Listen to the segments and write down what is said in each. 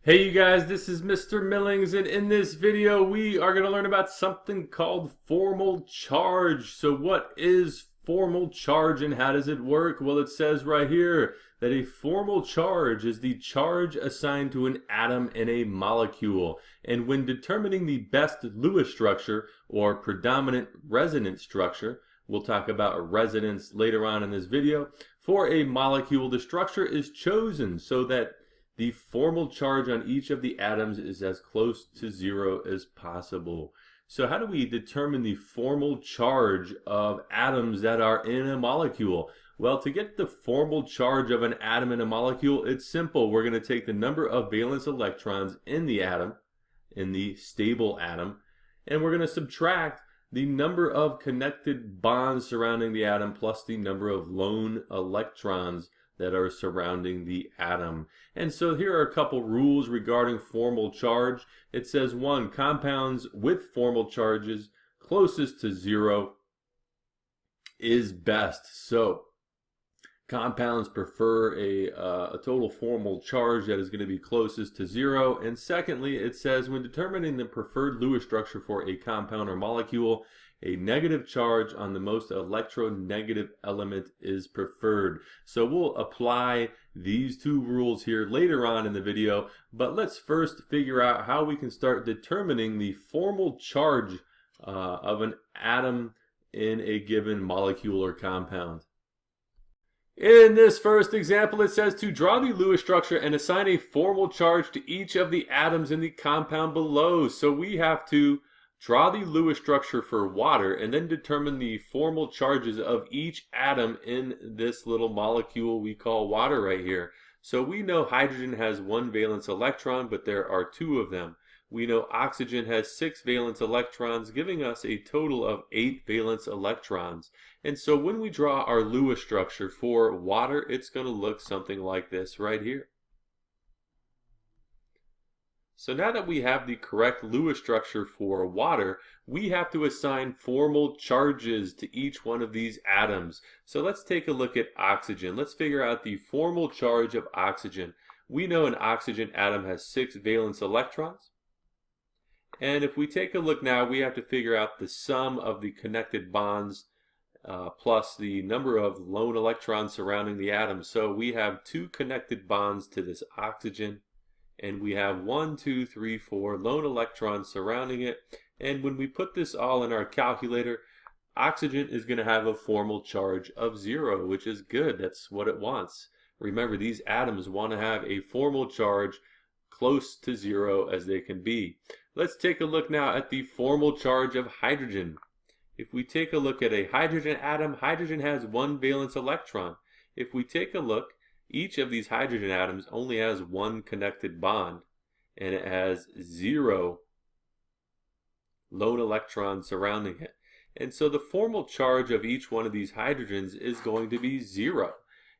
Hey you guys, this is Mr. Millings, and in this video we are going to learn about something called formal charge. So what is formal charge and how does it work? Well, it says right here that a formal charge is the charge assigned to an atom in a molecule. And when determining the best Lewis structure or predominant resonance structure, we'll talk about resonance later on in this video, for a molecule, the structure is chosen so that the formal charge on each of the atoms is as close to zero as possible. So how do we determine the formal charge of atoms that are in a molecule? Well, to get the formal charge of an atom in a molecule, it's simple. We're going to take the number of valence electrons in the atom, in the stable atom, and we're going to subtract the number of connected bonds surrounding the atom plus the number of lone electrons that are surrounding the atom. And so here are a couple rules regarding formal charge. It says 1, compounds with formal charges closest to zero is best. So compounds prefer a total formal charge that is going to be closest to zero. And secondly, it says when determining the preferred Lewis structure for a compound or molecule, a negative charge on the most electronegative element is preferred. So we'll apply these two rules here later on in the video, but let's first figure out how we can start determining the formal charge of an atom in a given molecule or compound. In this first example, it says to draw the Lewis structure and assign a formal charge to each of the atoms in the compound below. So we have to draw the Lewis structure for water and then determine the formal charges of each atom in this little molecule we call water right here. So we know hydrogen has 1 valence electron, but there are 2 of them. We know oxygen has 6 valence electrons, giving us a total of 8 valence electrons. And so when we draw our Lewis structure for water, it's going to look something like this right here. So now that we have the correct Lewis structure for water, we have to assign formal charges to each one of these atoms. So let's take a look at oxygen. Let's figure out the formal charge of oxygen. We know an oxygen atom has 6 valence electrons. And if we take a look now, we have to figure out the sum of the connected bonds plus the number of lone electrons surrounding the atom. So we have 2 connected bonds to this oxygen, and we have 1, 2, 3, 4 lone electrons surrounding it. And when we put this all in our calculator, oxygen is going to have a formal charge of 0, which is good. That's what it wants. Remember, these atoms want to have a formal charge close to 0 as they can be. Let's take a look now at the formal charge of hydrogen. If we take a look at a hydrogen atom, hydrogen has 1 valence electron. If we take a look, each of these hydrogen atoms only has 1 connected bond, and it has 0 lone electrons surrounding it. And so the formal charge of each one of these hydrogens is going to be 0.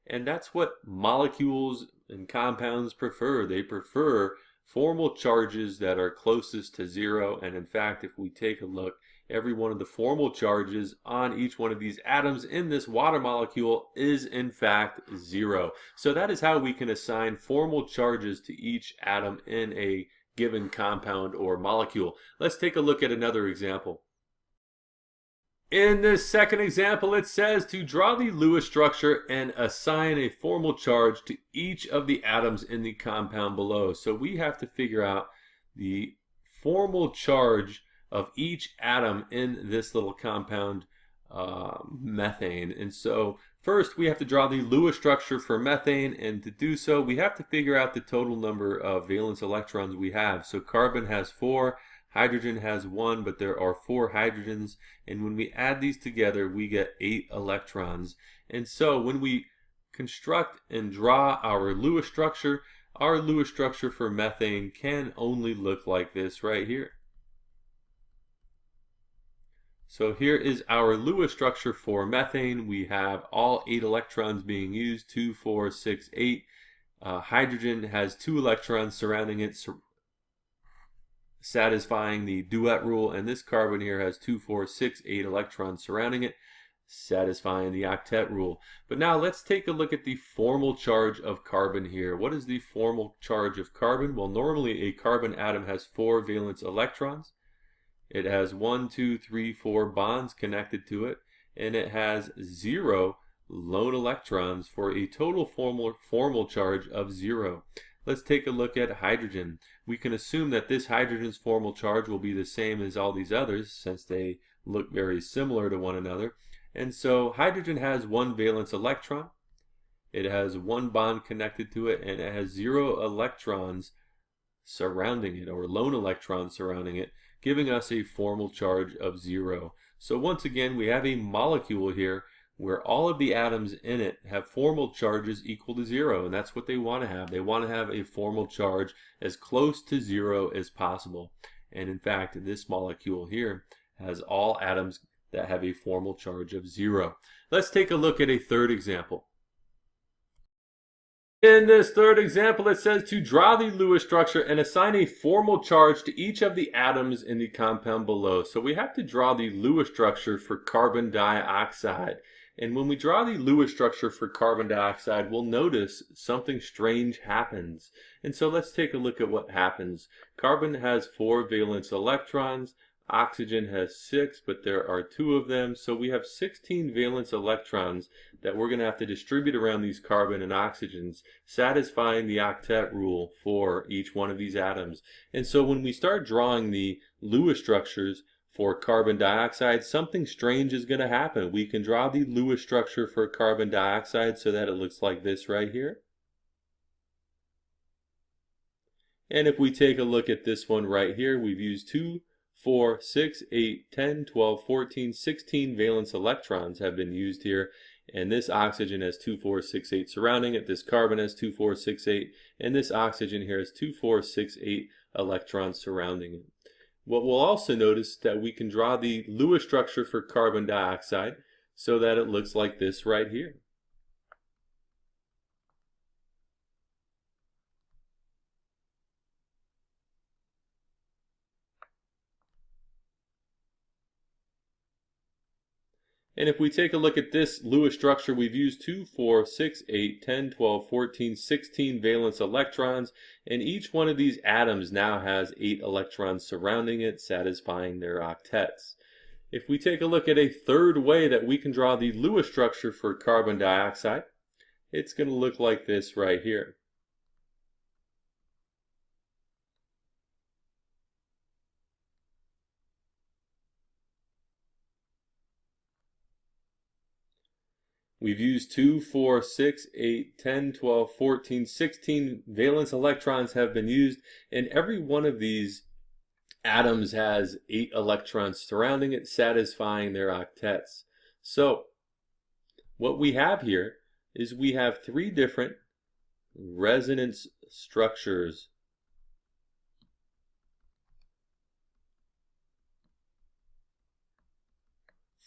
And that's what molecules and compounds prefer. They prefer formal charges that are closest to 0. And in fact, if we take a look, every one of the formal charges on each one of these atoms in this water molecule is in fact 0. So that is how we can assign formal charges to each atom in a given compound or molecule. Let's take a look at another example. In this second example, it says to draw the Lewis structure and assign a formal charge to each of the atoms in the compound below. So we have to figure out the formal charge of each atom in this little compound methane. And so first we have to draw the Lewis structure for methane, and to do so we have to figure out the total number of valence electrons we have. So carbon has 4, hydrogen has 1, but there are 4 hydrogens, and when we add these together we get 8 electrons. And so when we construct and draw our Lewis structure for methane can only look like this right here. So here is our Lewis structure for methane. We have all 8 electrons being used, 2, 4, 6, 8. Hydrogen has 2 electrons surrounding it, satisfying the duet rule, and this carbon here has 2, 4, 6, 8 electrons surrounding it, satisfying the octet rule. But now let's take a look at the formal charge of carbon here. What is the formal charge of carbon? Well, normally a carbon atom has 4 valence electrons. It has 1, 2, 3, 4 bonds connected to it, and it has 0 lone electrons for a total formal charge of 0. Let's take a look at hydrogen. We can assume that this hydrogen's formal charge will be the same as all these others since they look very similar to one another. And so hydrogen has 1 valence electron. It has 1 bond connected to it, and it has 0 electrons surrounding it, or lone electrons surrounding it, giving us a formal charge of 0. So once again, we have a molecule here where all of the atoms in it have formal charges equal to 0, and that's what they want to have. They want to have a formal charge as close to 0 as possible. And in fact, this molecule here has all atoms that have a formal charge of 0. Let's take a look at a third example. In this third example, it says to draw the Lewis structure and assign a formal charge to each of the atoms in the compound below. So we have to draw the Lewis structure for carbon dioxide. And when we draw the Lewis structure for carbon dioxide, we'll notice something strange happens. And so let's take a look at what happens. Carbon has 4 valence electrons. Oxygen has 6, but there are 2 of them. So we have 16 valence electrons that we're going to have to distribute around these carbon and oxygens, satisfying the octet rule for each one of these atoms. And so when we start drawing the Lewis structures for carbon dioxide, something strange is going to happen. We can draw the Lewis structure for carbon dioxide so that it looks like this right here. And if we take a look at this one right here, we've used 2, 4, 6, 8, 10, 12, 14, 16 valence electrons have been used here. And this oxygen has 2, 4, 6, 8 surrounding it. This carbon has 2, 4, 6, 8. And this oxygen here has 2, 4, 6, 8 electrons surrounding it. What we'll also notice that we can draw the Lewis structure for carbon dioxide so that it looks like this right here. And if we take a look at this Lewis structure, we've used 2, 4, 6, 8, 10, 12, 14, 16 valence electrons, and each one of these atoms now has 8 electrons surrounding it, satisfying their octets. If we take a look at a third way that we can draw the Lewis structure for carbon dioxide, it's going to look like this right here. We've used 2, 4, 6, 8, 10, 12, 14, 16 valence electrons have been used, and every one of these atoms has 8 electrons surrounding it, satisfying their octets. So what we have here is we have 3 different resonance structures.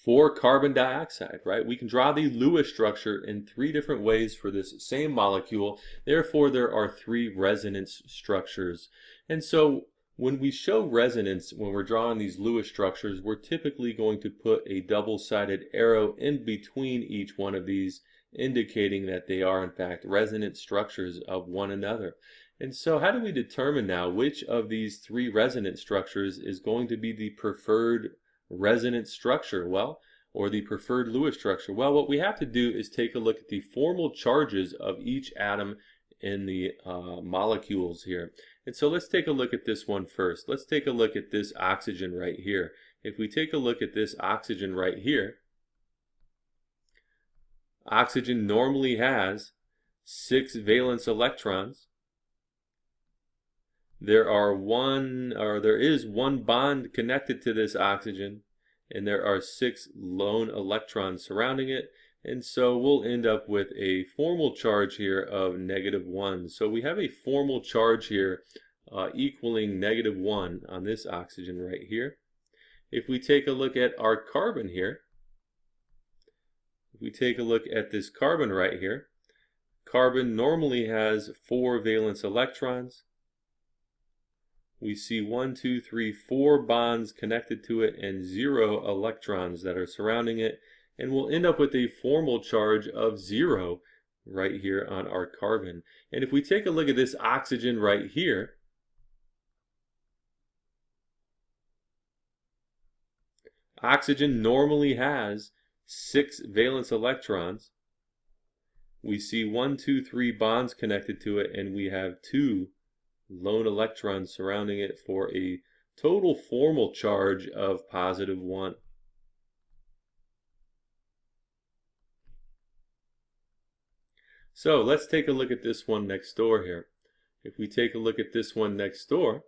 For carbon dioxide, right? We can draw the Lewis structure in 3 different ways for this same molecule. Therefore, there are 3 resonance structures. And so when we show resonance, when we're drawing these Lewis structures, we're typically going to put a double-sided arrow in between each one of these, indicating that they are in fact resonance structures of one another. And so how do we determine now which of these 3 resonance structures is going to be the preferred resonance structure, or the preferred Lewis structure? Well, what we have to do is take a look at the formal charges of each atom in the molecules here. And so let's take a look at this one first. Let's take a look at this oxygen right here. If we take a look at this oxygen right here, oxygen normally has 6 valence electrons. There is one bond connected to this oxygen, and there are 6 lone electrons surrounding it, and so we'll end up with a formal charge here of -1. So we have a formal charge here equaling -1 on this oxygen right here. If we take a look at our carbon here, if we take a look at this carbon right here, carbon normally has 4 valence electrons. We see 1, 2, 3, 4 bonds connected to it and 0 electrons that are surrounding it. and we'll end up with a formal charge of 0 right here on our carbon. And if we take a look at this oxygen right here, oxygen normally has 6 valence electrons. We see 1, 2, 3 bonds connected to it, and we have 2 lone electrons surrounding it for a total formal charge of positive 1. So let's take a look at this one next door here. If we take a look at this one next door,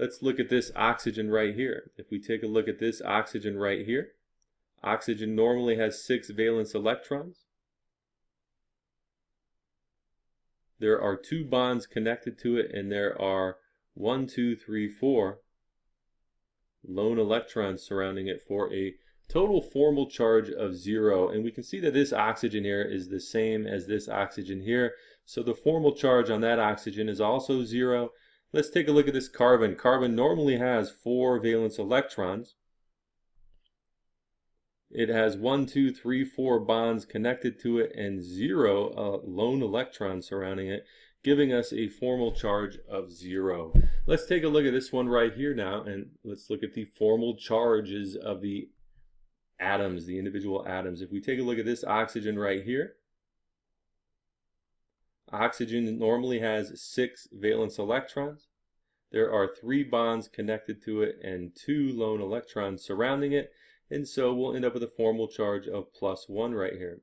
let's look at this oxygen right here. If we take a look at this oxygen right here, oxygen normally has 6 valence electrons. There are 2 bonds connected to it, and there are 1, 2, 3, 4 lone electrons surrounding it for a total formal charge of 0. And we can see that this oxygen here is the same as this oxygen here. So the formal charge on that oxygen is also 0. Let's take a look at this carbon. Carbon normally has 4 valence electrons. It has 1, 2, 3, 4 bonds connected to it and 0 lone electrons surrounding it, giving us a formal charge of 0. Let's take a look at this one right here now, and let's look at the formal charges of the atoms, the individual atoms. If we take a look at this oxygen right here, oxygen normally has 6 valence electrons. There are 3 bonds connected to it and 2 lone electrons surrounding it. And so we'll end up with a formal charge of +1 right here.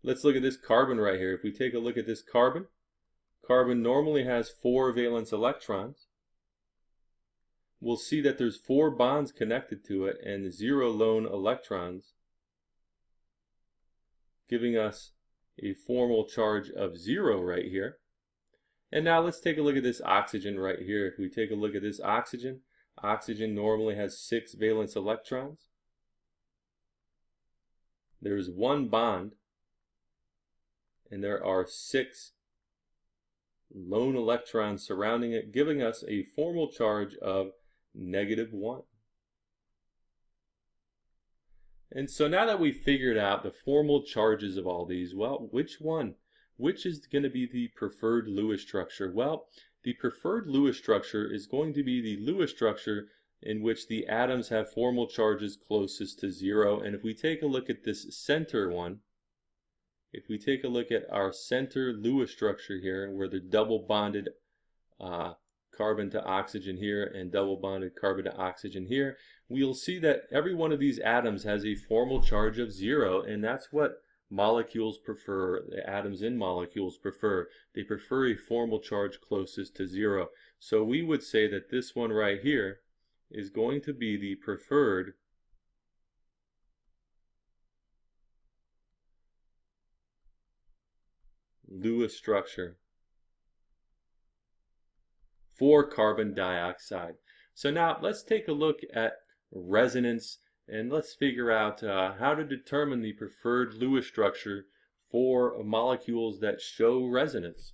Let's look at this carbon right here. If we take a look at this carbon, carbon normally has 4 valence electrons. We'll see that there's 4 bonds connected to it and 0 lone electrons, giving us a formal charge of 0 right here. And now let's take a look at this oxygen right here. If we take a look at this oxygen, oxygen normally has 6 valence electrons. There's 1 bond, and there are 6 lone electrons surrounding it, giving us a formal charge of -1. And so now that we've figured out the formal charges of all these, well, which is going to be the preferred Lewis structure? Well, the preferred Lewis structure is going to be the Lewis structure in which the atoms have formal charges closest to 0. And if we take a look at this center one, if we take a look at our center Lewis structure here, where the double bonded carbon to oxygen here and double bonded carbon to oxygen here, we'll see that every one of these atoms has a formal charge of 0, and that's what molecules prefer, the atoms in molecules prefer. They prefer a formal charge closest to 0. So we would say that this one right here is going to be the preferred Lewis structure for carbon dioxide. So now let's take a look at resonance, and let's figure out how to determine the preferred Lewis structure for molecules that show resonance.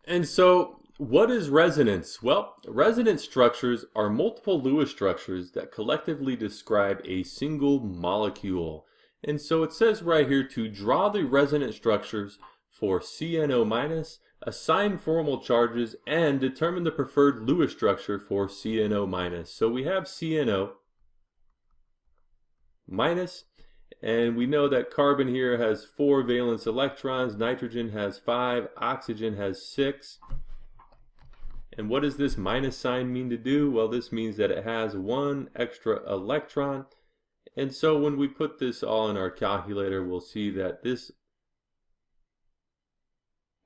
And so, what is resonance? Well, resonance structures are multiple Lewis structures that collectively describe a single molecule. And so it says right here to draw the resonance structures for CNO-, assign formal charges, and determine the preferred Lewis structure for CNO-. So we have CNO-, and we know that carbon here has 4 valence electrons, nitrogen has 5, oxygen has 6. And what does this minus sign mean to do? Well, this means that it has 1 extra electron. And so when we put this all in our calculator, we'll see that this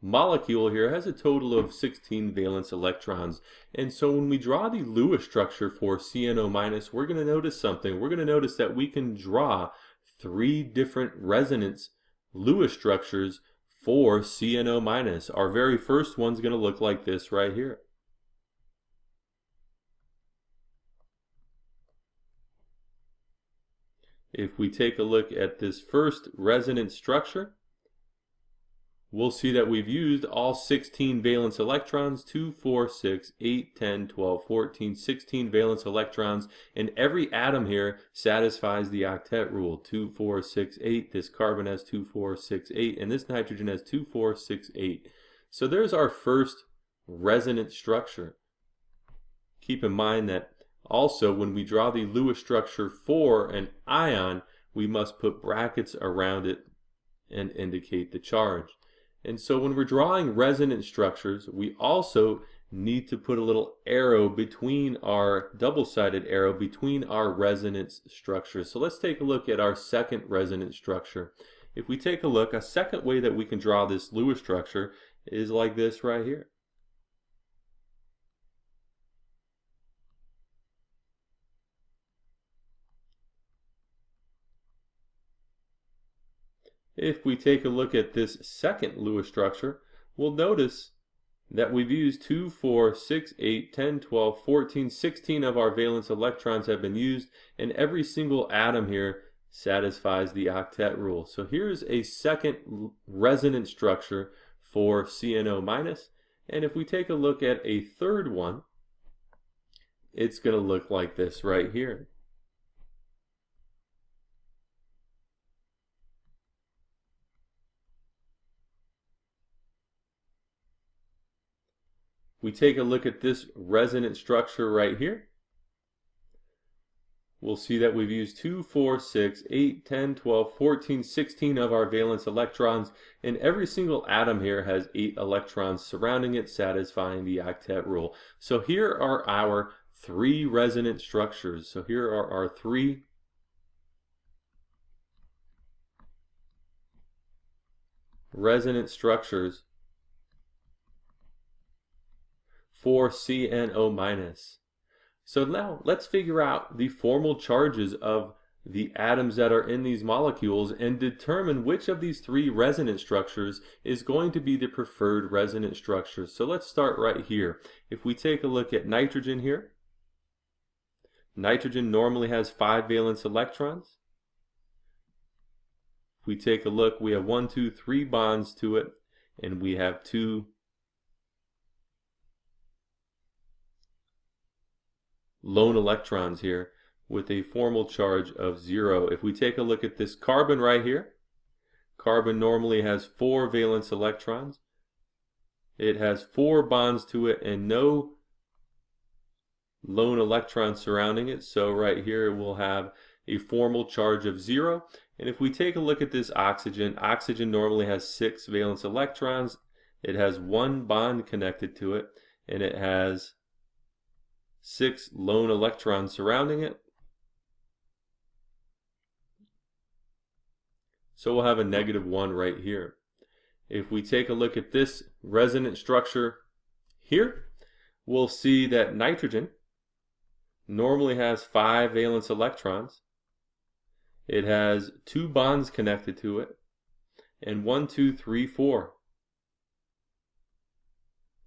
molecule here has a total of 16 valence electrons. And so when we draw the Lewis structure for CNO-, we're going to notice something. We're going to notice that we can draw 3 different resonance Lewis structures for CNO-. Our very first one's going to look like this right here. If we take a look at this first resonance structure, we'll see that we've used all 16 valence electrons, 2, 4, 6, 8, 10, 12, 14, 16 valence electrons, and every atom here satisfies the octet rule. 2, 4, 6, 8, this carbon has 2, 4, 6, 8, and this nitrogen has 2, 4, 6, 8. So there's our first resonance structure. Keep in mind that also when we draw the Lewis structure for an ion, we must put brackets around it and indicate the charge. And so when we're drawing resonance structures, we also need to put a little arrow between our double-sided arrow between our resonance structures. So let's take a look at our second resonance structure. If we take a look, a second way that we can draw this Lewis structure is like this right here. If we take a look at this second Lewis structure, we'll notice that we've used 2, 4, 6, 8, 10, 12, 14, 16 of our valence electrons have been used, and every single atom here satisfies the octet rule. So here's a second resonance structure for CNO-, and if we take a look at a third one, it's going to look like this right here. We take a look at this resonance structure right here. We'll see that we've used 2, 4, 6, 8, 10, 12, 14, 16 of our valence electrons, and every single atom here has 8 electrons surrounding it, satisfying the octet rule. So here are our 3 resonance structures. So here are our 3 resonance structures for CNO-. So now let's figure out the formal charges of the atoms that are in these molecules and determine which of these 3 resonance structures is going to be the preferred resonance structure. So let's start right here. If we take a look at nitrogen here, nitrogen normally has 5 valence electrons. If we take a look, we have 1, 2, 3 bonds to it, and we have 2 lone electrons here with a formal charge of 0. If we take a look at this carbon right here, carbon normally has 4 valence electrons. It has 4 bonds to it and no lone electrons surrounding it. So right here it will have a formal charge of 0. And if we take a look at this oxygen, oxygen normally has 6 valence electrons. It has 1 bond connected to it, and it has 6 lone electrons surrounding it. So we'll have a -1 right here. If we take a look at this resonance structure here, we'll see that nitrogen normally has 5 valence electrons. It has 2 bonds connected to it, and 1, 2, 3, 4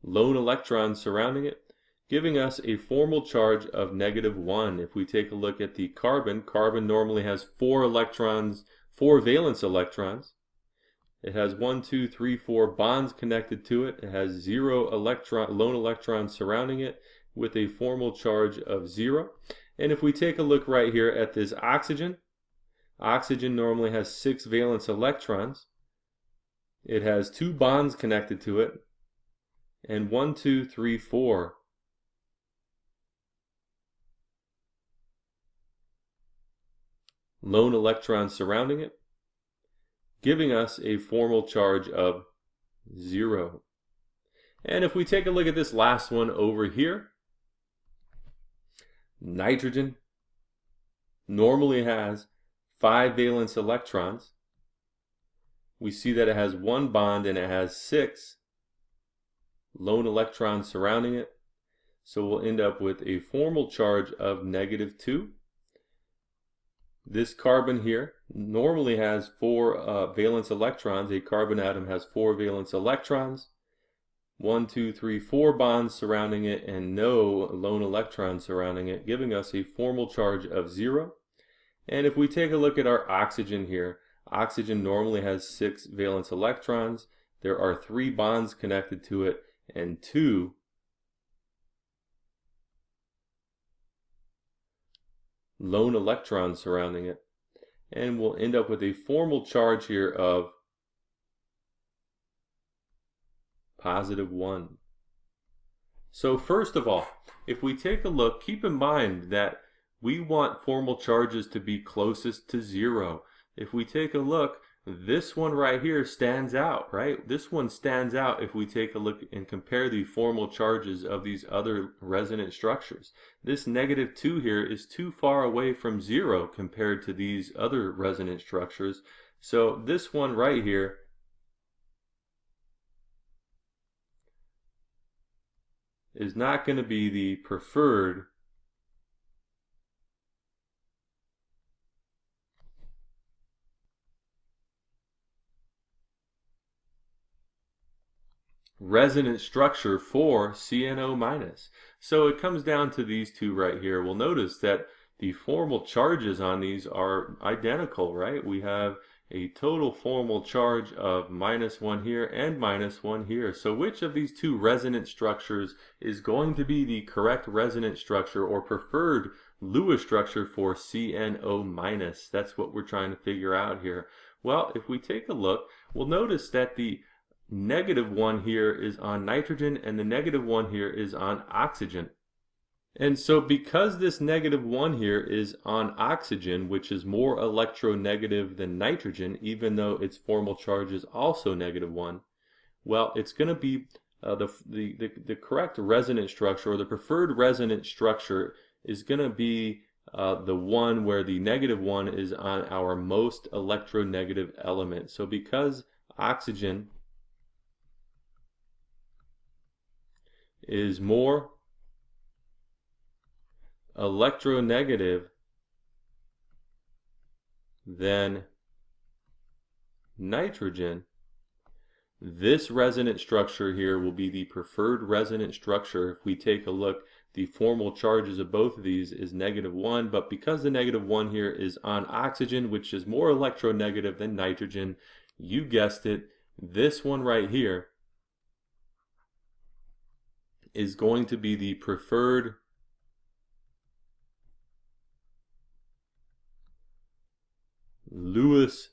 lone electrons surrounding it, giving us a formal charge of -1. If we take a look at the carbon, carbon normally has 4 electrons, 4 valence electrons. It has 1, 2, 3, 4 bonds connected to it. It has 0 lone electrons surrounding it with a formal charge of 0. And if we take a look right here at this oxygen, oxygen normally has 6 valence electrons. It has 2 bonds connected to it, and 1, 2, 3, 4 lone electrons surrounding it, giving us a formal charge of 0. And if we take a look at this last one over here, nitrogen normally has 5 valence electrons. We see that it has 1 bond and it has 6 lone electrons surrounding it. So we'll end up with a formal charge of -2. This carbon here normally has 4 valence electrons. A carbon atom has 4 valence electrons. 1, 2, 3, 4 bonds surrounding it and no lone electrons surrounding it, giving us a formal charge of 0. And if we take a look at our oxygen here, oxygen normally has 6 valence electrons. there are 3 bonds connected to it and 2 lone electrons surrounding it. And we'll end up with a formal charge here of +1. So first of all, if we take a look, keep in mind that we want formal charges to be closest to 0. If we take a look, this one right here stands out, right? This one stands out if we take a look and compare the formal charges of these other resonant structures. This -2 here is too far away from 0 compared to these other resonant structures. So this one right here is not going to be the preferred resonant structure for CnO-. So it comes down to these two right here. We'll notice that the formal charges on these are identical, right? We have a total formal charge of -1 here and -1 here. So which of these two resonant structures is going to be the correct resonant structure or preferred Lewis structure for CnO-? That's what we're trying to figure out here. Well, if we take a look, we'll notice that the -1 here is on nitrogen and the -1 here is on oxygen. And so because this -1 here is on oxygen, which is more electronegative than nitrogen, even though its formal charge is also -1, well, it's going to be the correct resonant structure, or the preferred resonant structure is going to be the one where the -1 is on our most electronegative element. So because oxygen is more electronegative than nitrogen, this resonant structure here will be the preferred resonant structure. If we take a look, the formal charges of both of these is -1, but because the -1 here is on oxygen, which is more electronegative than nitrogen, you guessed it, this one right here is going to be the preferred Lewis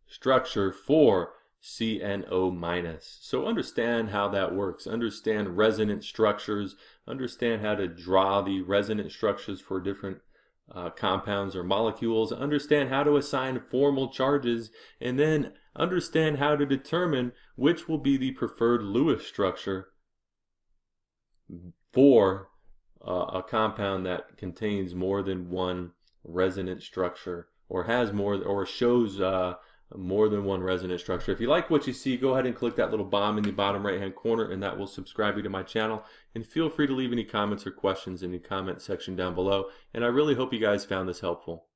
structure for CnO-. So understand how that works. Understand resonant structures. Understand how to draw the resonant structures for different compounds or molecules. Understand how to assign formal charges, and then understand how to determine which will be the preferred Lewis structure for a compound that contains more than one resonant structure, or has more, or shows more than one resonant structure. If you like what you see, go ahead and click that little bomb in the bottom right hand corner, and that will subscribe you to my channel. And feel free to leave any comments or questions in the comment section down below. And I really hope you guys found this helpful.